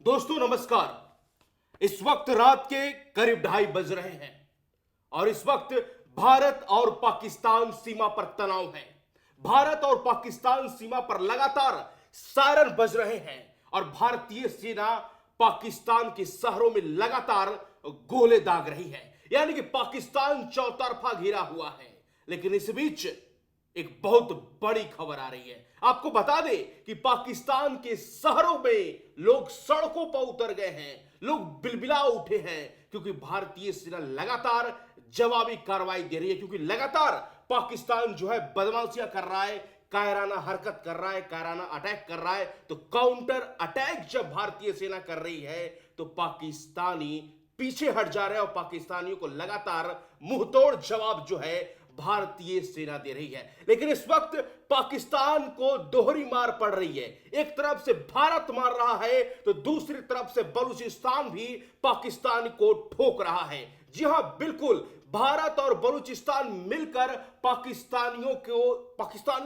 दोस्तों नमस्कार। इस वक्त रात के करीब 2:30 बज रहे हैं और इस वक्त भारत और पाकिस्तान सीमा पर तनाव है। भारत और पाकिस्तान सीमा पर लगातार सायरन बज रहे हैं और भारतीय सेना पाकिस्तान के शहरों में लगातार गोले दाग रही है, यानी कि पाकिस्तान चौतरफा घिरा हुआ है। लेकिन इस बीच एक बहुत बड़ी खबर आ रही है। आपको बता दें कि पाकिस्तान के शहरों में लोग सड़कों पर उतर गए हैं, लोग बिलबिला उठे हैं, क्योंकि भारतीय सेना लगातार जवाबी कार्रवाई दे रही है। क्योंकि लगातार पाकिस्तान जो है बदमाशियां कर रहा है, कायराना हरकत कर रहा है, कायराना अटैक कर रहा है। तो काउंटर अटैक जब भारतीय सेना कर रही है तो पाकिस्तानी पीछे हट जा रहे हैं और पाकिस्तानियों को लगातार मुंहतोड़ जवाब जो है भारतीय सेना दे रही है। लेकिन इस वक्त पाकिस्तान को दोहरी मार पड़ रही है। एक तरफ से भारत मार रहा है तो दूसरी तरफ से बलूचिस्तान भी पाकिस्तान को ठोक रहा है। जी हां, बिल्कुल, भारत और बलूचिस्तान मिलकर पाकिस्तानियों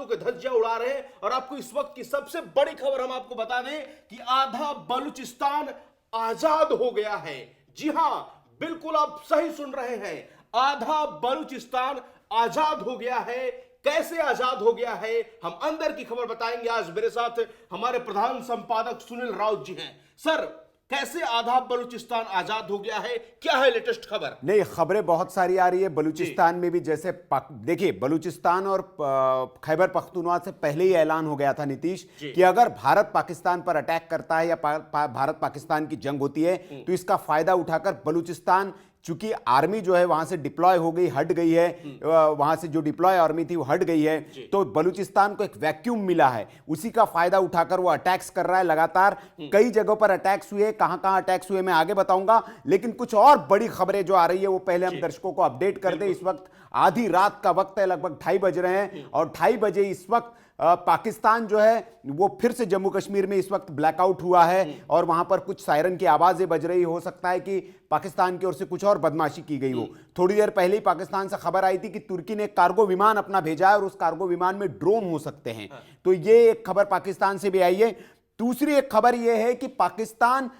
के धज्जियां उड़ा रहे हैं। और आपको इस वक्त की सबसे बड़ी खबर हम आपको बता दें कि आधा बलूचिस्तान आजाद हो गया है। जी हां, बिल्कुल आप सही सुन रहे हैं, आधा बलूचिस्तान आजाद हो गया है। कैसे आजाद हो गया है, हम अंदर की खबर बताएंगे। आज मेरे साथ हमारे प्रधान संपादक सुनील राउत जी हैं। सर, कैसे आधा बलूचिस्तान आजाद हो गया है, क्या है लेटेस्ट खबर? नहीं, खबरें बहुत सारी आ रही है। बलूचिस्तान में भी जैसे देखिए, बलूचिस्तान और खैबर पख्तूनख्वा से पहले ही ऐलान हो गया था नीतीश कि अगर भारत पाकिस्तान पर अटैक करता है या भारत पाकिस्तान की जंग होती है तो इसका फायदा उठाकर बलूचिस्तान, चूंकि आर्मी जो है वहां से डिप्लॉय हो गई, हट गई है, वहां से जो डिप्लॉय आर्मी थी वो हट गई है, तो बलूचिस्तान को एक वैक्यूम मिला है। उसी का फायदा उठाकर वो अटैक्स कर रहा है। लगातार कई जगहों पर अटैक्स हुए, कहां कहां अटैक्स हुए मैं आगे बताऊंगा। लेकिन कुछ और बड़ी खबरें जो आ रही है वो पहले हम दर्शकों को अपडेट कर दें। इस वक्त आधी रात का वक्त है, लगभग 2:30 बज रहे हैं और 2:30 बजे इस वक्त पाकिस्तान जो है वो फिर से जम्मू कश्मीर में इस वक्त ब्लैकआउट हुआ है और वहां पर कुछ सायरन की आवाजें बज रही। हो सकता है कि पाकिस्तान की ओर से कुछ और बदमाशी की गई हो। थोड़ी देर पहले ही पाकिस्तान से खबर आई थी कि तुर्की ने कार्गो विमान अपना भेजा है और उस कार्गो विमान में ड्रोन हो सकते हैं। तो ये एक खबर पाकिस्तान से भी आई है। दूसरी एक खबर यह है कि पाकिस्तान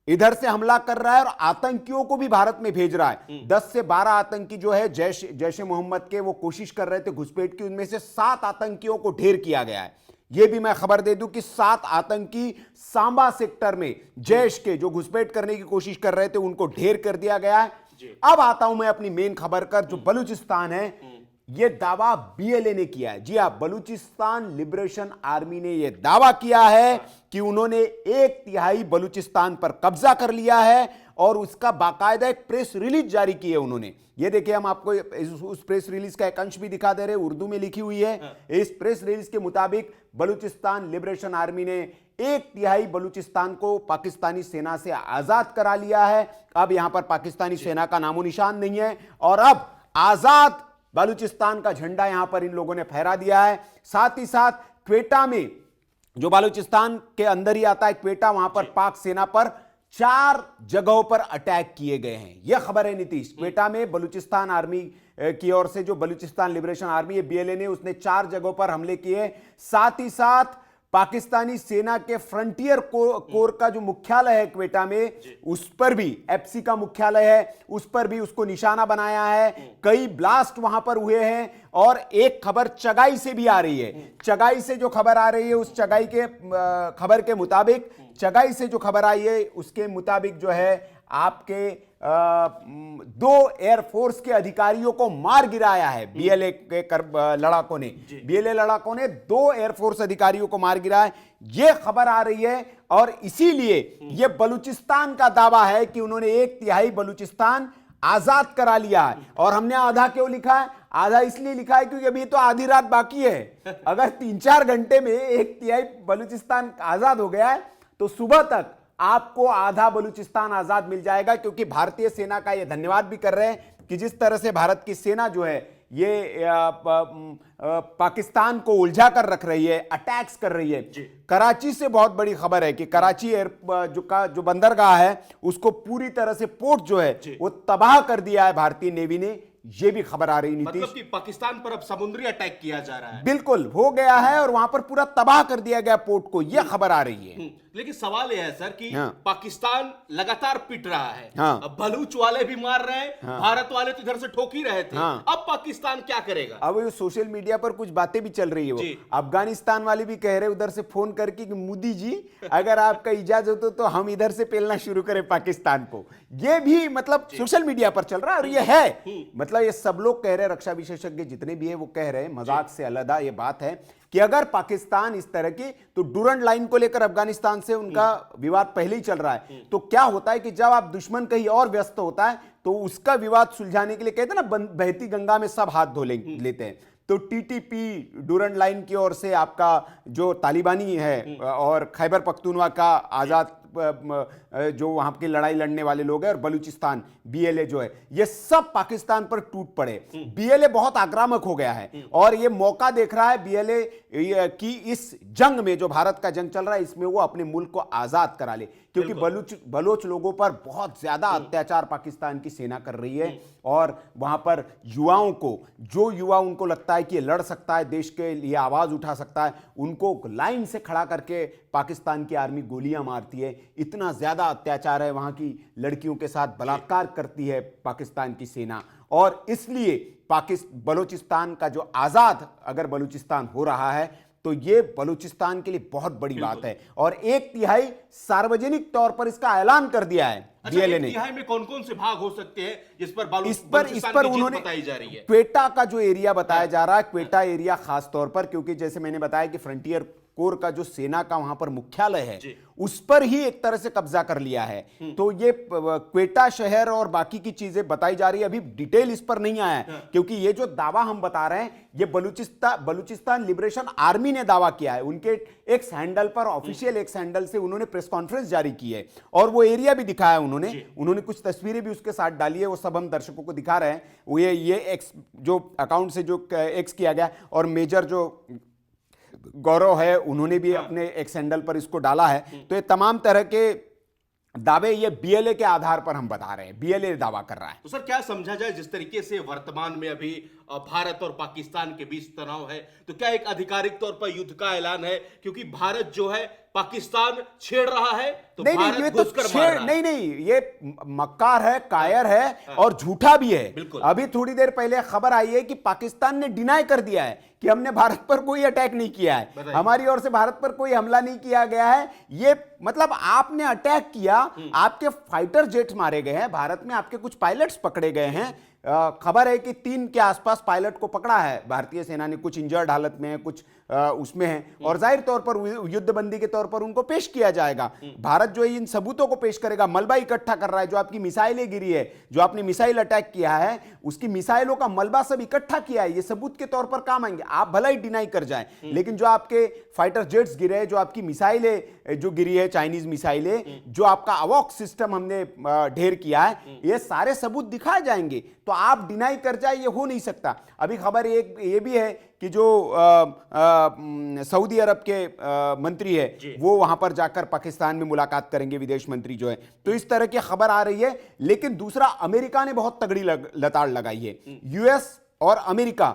इधर से हमला कर रहा है और आतंकियों को भी भारत में भेज रहा है। 10 से 12 आतंकी जो है जैश ए मोहम्मद के, वो कोशिश कर रहे थे घुसपैठ की, उनमें से 7 आतंकियों को ढेर किया गया है। यह भी मैं खबर दे दूं कि 7 आतंकी सांबा सेक्टर में जैश के जो घुसपैठ करने की कोशिश कर रहे थे उनको ढेर कर दिया गया है। अब आता हूं मैं अपनी मेन खबर कर, जो बलूचिस्तान है। यह दावा बीएलए ने किया है। जी हां, बलूचिस्तान लिबरेशन आर्मी ने यह दावा किया है कि उन्होंने 1/3 बलूचिस्तान पर कब्जा कर लिया है और उसका बाकायदा एक प्रेस रिलीज जारी की है उन्होंने। ये देखिए, हम आपको उस प्रेस रिलीज का एक अंश भी दिखा दे रहे हैं, उर्दू में लिखी हुई है। इस प्रेस रिलीज के मुताबिक बलूचिस्तान लिबरेशन आर्मी ने 1/3 बलूचिस्तान को पाकिस्तानी सेना से आजाद करा लिया है। अब यहां पर पाकिस्तानी सेना का नामो निशान नहीं है और अब आजाद बलूचिस्तान का झंडा यहां पर इन लोगों ने फहरा दिया है। साथ ही साथ क्वेटा में, जो बलूचिस्तान के अंदर ही आता है क्वेटा, वहां पर पाक सेना पर 4 जगहों पर अटैक किए गए हैं। यह खबर है नीतीश। क्वेटा में बलूचिस्तान आर्मी की ओर से, जो बलूचिस्तान लिबरेशन आर्मी है बीएलए ने, उसने 4 जगहों पर हमले किए। साथ ही साथ पाकिस्तानी सेना के फ्रंटियर कोर का जो मुख्यालय है क्वेटा में, उस पर भी, एफसी का मुख्यालय है, उस पर भी उसको निशाना बनाया है। कई ब्लास्ट वहां पर हुए हैं। और एक खबर चगाई से भी आ रही है। चगाई से जो खबर आ रही है, उस चगाई के खबर के मुताबिक, चगाई से जो खबर आई है उसके मुताबिक जो है आपके 2 एयरफोर्स के अधिकारियों को मार गिराया है बीएलए के लड़ाकों ने। बीएलए लड़ाकों ने 2 एयरफोर्स अधिकारियों को मार गिराया है, यह खबर आ रही है। और इसीलिए यह बलूचिस्तान का दावा है कि उन्होंने 1/3 बलूचिस्तान आजाद करा लिया है। और हमने आधा क्यों लिखा है? आधा इसलिए लिखा है क्योंकि अभी तो आधी रात बाकी है। अगर 3-4 घंटे में 1/3 बलूचिस्तान आजाद हो गया है तो सुबह तक आपको आधा बलूचिस्तान आजाद मिल जाएगा। क्योंकि भारतीय सेना का ये धन्यवाद भी कर रहे हैं कि जिस तरह से भारत की सेना जो है ये पाकिस्तान को उलझा कर रख रही है, अटैक्स कर रही है। कराची से बहुत बड़ी खबर है कि कराची जो बंदरगाह है उसको पूरी तरह से, पोर्ट जो है वो तबाह कर दिया है भारतीय नेवी ने। ये भी खबर आ रही नीतीश। मतलब कि पाकिस्तान पर अब समुद्री अटैक किया जा रहा है। बिल्कुल हो गया है और वहां पर पूरा तबाह कर दिया गया पोर्ट को, यह खबर आ रही है। लेकिन सवाल यह है सर कि हाँ। पाकिस्तान लगातार पिट रहा है। हाँ। अब बलूच वाले भी मार रहे हैं, हाँ। भारत वाले तो इधर से ठोक ही रहे थे। हाँ। अब पाकिस्तान क्या करेगा? अब ये सोशल मीडिया पर कुछ बातें भी चल रही है, वो जी। अफगानिस्तान वाले भी कह रहे उधर से फोन करके कि मोदी जी अगर आपका इजाजत हो तो हम इधर से पेलना शुरू करें पाकिस्तान को। ये भी मतलब सोशल मीडिया पर चल रहा है और ये है, मतलब ये सब लोग कह रहे हैं, रक्षा विशेषज्ञ जितने भी है वो कह रहे हैं, मजाक से अलग ये बात है कि अगर पाकिस्तान इस तरह की, तो डूरंड लाइन को लेकर अफगानिस्तान से उनका विवाद पहले ही चल रहा है, तो क्या होता है कि जब आप दुश्मन कहीं और व्यस्त होता है तो उसका विवाद सुलझाने के लिए कहते हैं ना, बहती गंगा में सब हाथ धो लेते हैं। तो टीटीपी डूरंड लाइन की ओर से आपका जो तालिबानी है और खैबर पख्तूनवा का आजाद जो वहां की लड़ाई लड़ने वाले लोग हैं और बलूचिस्तान बीएलए जो है, ये सब पाकिस्तान पर टूट पड़े। बीएलए बहुत आक्रामक हो गया है और ये मौका देख रहा है बीएलए की इस जंग में, जो भारत का जंग चल रहा है, इसमें वो अपने मुल्क को आजाद करा ले, क्योंकि बलोच लोगों पर बहुत ज्यादा अत्याचार पाकिस्तान की सेना कर रही है और वहां पर युवाओं को, जो युवा उनको लगता है कि ये लड़ सकता है, देश के लिए आवाज उठा सकता है, उनको लाइन से खड़ा करके पाकिस्तान की आर्मी गोलियां मारती है। इतना ज्यादा अत्याचार है, वहां की लड़कियों के साथ बलात्कार करती है पाकिस्तान की सेना, और इसलिए बलूचिस्तान का जो आजाद अगर बलूचिस्तान हो रहा है तो ये बलूचिस्तान के लिए बहुत बड़ी बात है। और 1/3 सार्वजनिक तौर पर इसका ऐलान कर दिया है बीएलए ने। 1/3 में कौन कौन से भाग हो सकते हैं जिस पर इस पर उन्होंने बताई जा रही है? क्वेटा का जो एरिया बताया जा रहा है, क्वेटा एरिया खास तौर पर, क्योंकि जैसे मैंने बताया कि फ्रंटियर कोर का जो सेना का वहां पर मुख्यालय है उस पर ही एक तरह से कब्जा कर लिया है। तो ये क्वेटा शहर और बाकी की चीजें बताई जा रही है, अभी डिटेल इस पर नहीं आया है, क्योंकि ये जो दावा हम बता रहे हैं ये बलूचिस्तान लिबरेशन आर्मी ने दावा किया है। उनके एक्स हैंडल पर, ऑफिशियल एक्स हैंडल से उन्होंने प्रेस कॉन्फ्रेंस जारी की है और वो एरिया भी दिखाया उन्होंने कुछ तस्वीरें भी उसके साथ डाली है, वो सब हम दर्शकों को दिखा रहे हैं। वो ये एक्स जो अकाउंट से जो एक्स किया गया, और मेजर जो गौरव है उन्होंने भी अपने एक्स हैंडल पर इसको डाला है। तो ये तमाम तरह के दावे ये बीएलए के आधार पर हम बता रहे हैं, बीएलए दावा कर रहा है। तो सर क्या समझा जाए, जिस तरीके से वर्तमान में अभी भारत और पाकिस्तान के बीच तनाव है, तो क्या एक आधिकारिक तौर पर युद्ध का ऐलान है? क्योंकि भारत जो है पाकिस्तान छेड़ रहा है तो भारत ये तो मार रहा है। नहीं, ये मक्कार है, कायर है और झूठा भी है। अभी थोड़ी देर पहले खबर आई है कि पाकिस्तान ने डिनाई कर दिया है कि हमने भारत पर कोई अटैक नहीं किया है, हमारी ओर से भारत पर कोई हमला नहीं किया गया है। ये मतलब आपने अटैक किया, आपके फाइटर जेट्स मारे गए हैं, भारत में आपके कुछ पायलट्स पकड़े गए हैं। खबर है कि 3 के आसपास पायलट को पकड़ा है भारतीय सेना ने, कुछ इंजर्ड हालत में है, कुछ उसमें है, और जाहिर तौर पर युद्धबंदी के तौर पर उनको पेश किया जाएगा। भारत जो है इन सबूतों को पेश करेगा, मलबा इकट्ठा कर रहा है, जो आपकी मिसाइलें गिरी है, जो आपने मिसाइल अटैक किया है, उसकी मिसाइलों का मलबा सब इकट्ठा किया है, ये सबूत के तौर पर काम आएंगे। आप भला ही डिनाई कर जाएं, लेकिन जो आपके फाइटर जेट्स गिरे, जो आपकी मिसाइलें जो गिरी है, चाइनीज मिसाइलें, जो आपका अवॉक सिस्टम हमने ढेर किया है, ये सारे सबूत दिखाए जाएंगे। तो आप डिनाई कर जाए, ये हो नहीं सकता। अभी खबर ये भी है कि जो सऊदी अरब के मंत्री है वो वहां पर जाकर पाकिस्तान में मुलाकात करेंगे, विदेश मंत्री जो है। तो इस तरह की खबर आ रही है। लेकिन दूसरा, अमेरिका ने बहुत तगड़ी लताड़ लगाई है। यूएस और अमेरिका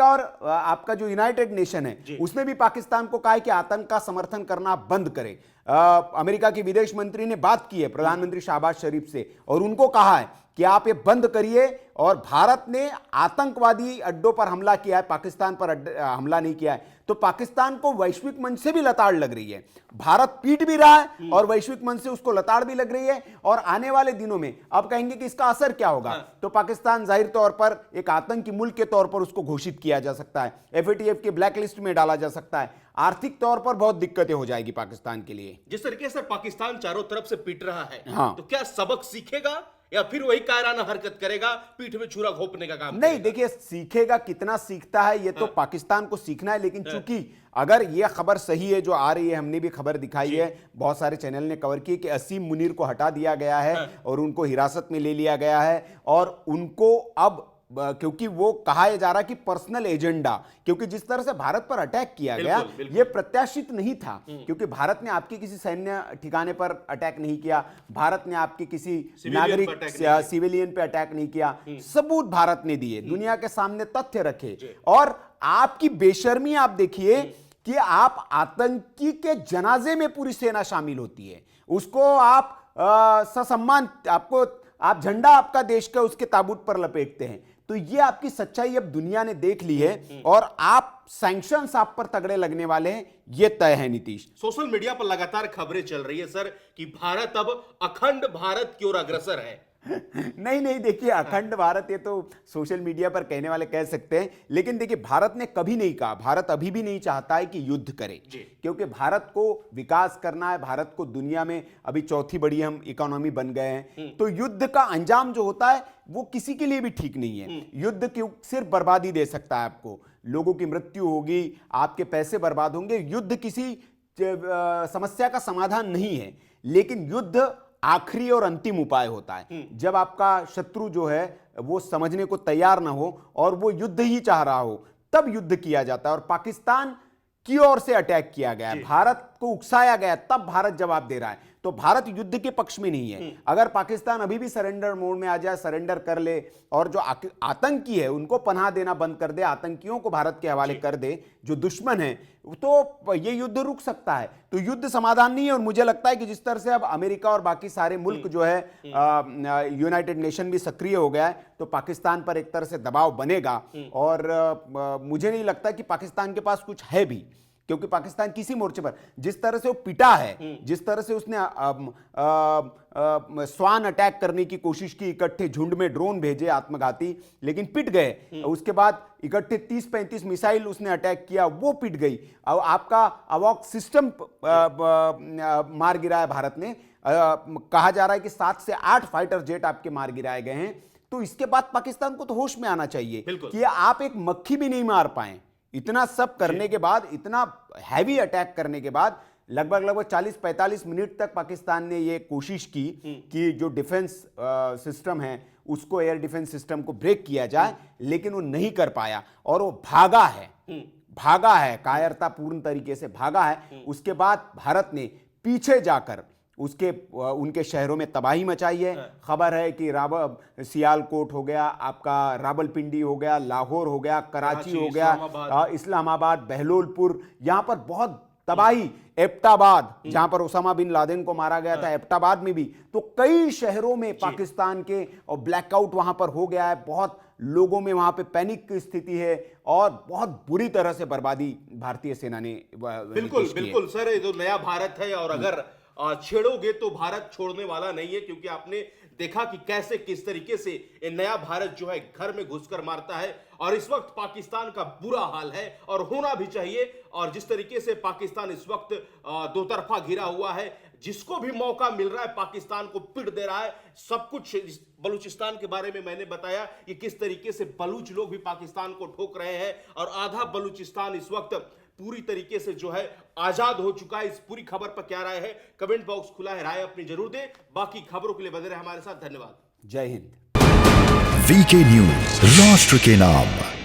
और आपका जो यूनाइटेड नेशन है उसने भी पाकिस्तान को कहा है कि आतंक का समर्थन करना बंद करे। अमेरिका के विदेश मंत्री ने बात की है प्रधानमंत्री शहबाज शरीफ से और उनको कहा है कि आप ये बंद करिए, और भारत ने आतंकवादी अड्डों पर हमला किया है, पाकिस्तान पर हमला नहीं किया है। तो पाकिस्तान को वैश्विक मंच से भी लताड़ लग रही है, भारत पीट भी रहा है और वैश्विक मंच से उसको लताड़ भी लग रही है। और आने वाले दिनों में अब कहेंगे कि इसका असर क्या होगा, तो पाकिस्तान जाहिर तौर पर एक आतंकी मुल्क के तौर पर उसको घोषित किया जा सकता है, FATF के ब्लैक लिस्ट में डाला जा सकता है। आर्थिक तौर पर बहुत दिक्कतें हो जाएगी पाकिस्तान के लिए। जिस तरीके से पाकिस्तान चारों तरफ से पीट रहा है, हाँ। तो क्या सबक सीखेगा या फिर वही कायराना हरकत करेगा, पीठ में छुरा घोंपने का काम नहीं? देखिए, सीखेगा, कितना सीखता है ये तो पाकिस्तान को सीखना है। लेकिन चूंकि अगर यह खबर सही है जो आ रही है, हमने भी खबर दिखाई है, बहुत सारे चैनल ने कवर की कि असीम मुनीर को हटा दिया गया है और उनको हिरासत में ले लिया गया है और उनको अब क्योंकि वो कहा जा रहा कि पर्सनल एजेंडा, क्योंकि जिस तरह से भारत पर अटैक किया गया ये प्रत्याशित नहीं था, क्योंकि भारत ने आपके किसी सैन्य ठिकाने पर अटैक नहीं किया, भारत ने आपके किसी नागरिक सिविलियन पे अटैक नहीं किया, सबूत भारत ने दिए, दुनिया के सामने तथ्य रखे। और आपकी बेशर्मी आप देखिए कि आप आतंकी के जनाजे में पूरी सेना शामिल होती है, उसको आप ससम्मान, आपको आप झंडा आपका देश का उसके ताबूत पर लपेटते हैं। तो ये आपकी सच्चाई अब दुनिया ने देख ली है और आप सैंक्शंस आप पर तगड़े लगने वाले हैं, ये तय है। नीतीश, सोशल मीडिया पर लगातार खबरें चल रही है सर कि भारत अब अखंड भारत की ओर अग्रसर है। नहीं देखिए, अखंड भारत ये तो सोशल मीडिया पर कहने वाले कह सकते हैं, लेकिन देखिए भारत ने कभी नहीं कहा, भारत अभी भी नहीं चाहता है कि युद्ध करे, क्योंकि भारत को विकास करना है, भारत को दुनिया में अभी चौथी बड़ी हम इकोनॉमी बन गए हैं। तो युद्ध का अंजाम जो होता है वो किसी के लिए भी ठीक नहीं है। युद्ध क्यों सिर्फ बर्बादी दे सकता है, आपको लोगों की मृत्यु होगी, आपके पैसे बर्बाद होंगे। युद्ध किसी समस्या का समाधान नहीं है, लेकिन युद्ध आखिरी और अंतिम उपाय होता है। जब आपका शत्रु जो है वो समझने को तैयार ना हो और वो युद्ध ही चाह रहा हो, तब युद्ध किया जाता है। और पाकिस्तान की ओर से अटैक किया गया है, भारत को उकसाया गया, तब भारत जवाब दे रहा है। तो भारत युद्ध के पक्ष में नहीं है। अगर पाकिस्तान अभी भी सरेंडर मोड में आ जाए, सरेंडर कर ले और जो आतंकी है उनको पनाह देना बंद कर दे, आतंकियों को भारत के हवाले कर दे, जो दुश्मन है, तो ये युद्ध रुक सकता है। तो युद्ध समाधान नहीं है। और मुझे लगता है कि जिस तरह से अब अमेरिका और बाकी सारे मुल्क जो है, यूनाइटेड नेशन भी सक्रिय हो गया है, तो पाकिस्तान पर एक तरह से दबाव बनेगा। और मुझे नहीं लगता कि पाकिस्तान के पास कुछ है भी, क्योंकि पाकिस्तान किसी मोर्चे पर जिस तरह से वो पिटा है, जिस तरह से उसने स्वान अटैक करने की कोशिश की, इकट्ठे झुंड में ड्रोन भेजे आत्मघाती, लेकिन पिट गए। उसके बाद इकट्ठे 30-35 मिसाइल उसने अटैक किया, वो पिट गई। अब आपका अवॉक सिस्टम मार गिराया भारत ने। कहा जा रहा है कि 7 से 8 फाइटर जेट आपके मार गिराए गए हैं। तो इसके बाद पाकिस्तान को तो होश में आना चाहिए कि आप एक मक्खी भी नहीं मार पाए। इतना सब करने के बाद, इतना हैवी अटैक करने के बाद, लगभग 40-45 मिनट तक पाकिस्तान ने यह कोशिश की कि जो डिफेंस सिस्टम है उसको, एयर डिफेंस सिस्टम को ब्रेक किया जाए, लेकिन वो नहीं कर पाया और वो भागा है, कायरतापूर्ण तरीके से भागा है। उसके बाद भारत ने पीछे जाकर उनके शहरों में तबाही मचाई है। खबर है कि सियालकोट हो गया, आपका रावलपिंडी हो गया, लाहौर हो गया, कराची हो गया, इस्लामाबाद, बहलोलपुर, यहां पर बहुत तबाही। एबटाबाद, जहां पर ओसामा बिन लादेन को मारा गया था, एबटाबाद में भी। तो कई शहरों में पाकिस्तान के और ब्लैकआउट वहां पर हो गया है। बहुत लोगों में वहां पे पैनिक की स्थिति है और बहुत बुरी तरह से बर्बादी भारतीय सेना ने बिल्कुल सर, ये तो नया भारत है और अगर छेड़ोगे तो भारत छोड़ने वाला नहीं है, क्योंकि आपने देखा कि कैसे किस तरीके से ये नया भारत जो है घर में घुसकर मारता है। और इस वक्त पाकिस्तान का बुरा हाल है और होना भी चाहिए। और जिस तरीके से पाकिस्तान इस वक्त दो तरफा घिरा हुआ है, जिसको भी मौका मिल रहा है पाकिस्तान को पिट दे रहा है। सब कुछ बलूचिस्तान के बारे में मैंने बताया कि किस तरीके से बलूच लोग भी पाकिस्तान को ठोक रहे हैं और आधा बलूचिस्तान इस वक्त पूरी तरीके से जो है आजाद हो चुका है। इस पूरी खबर पर क्या राय है, कमेंट बॉक्स खुला है, राय अपनी जरूर दें। बाकी खबरों के लिए बने रहे हमारे साथ। धन्यवाद। जय हिंद। वीके न्यूज, राष्ट्र के नाम।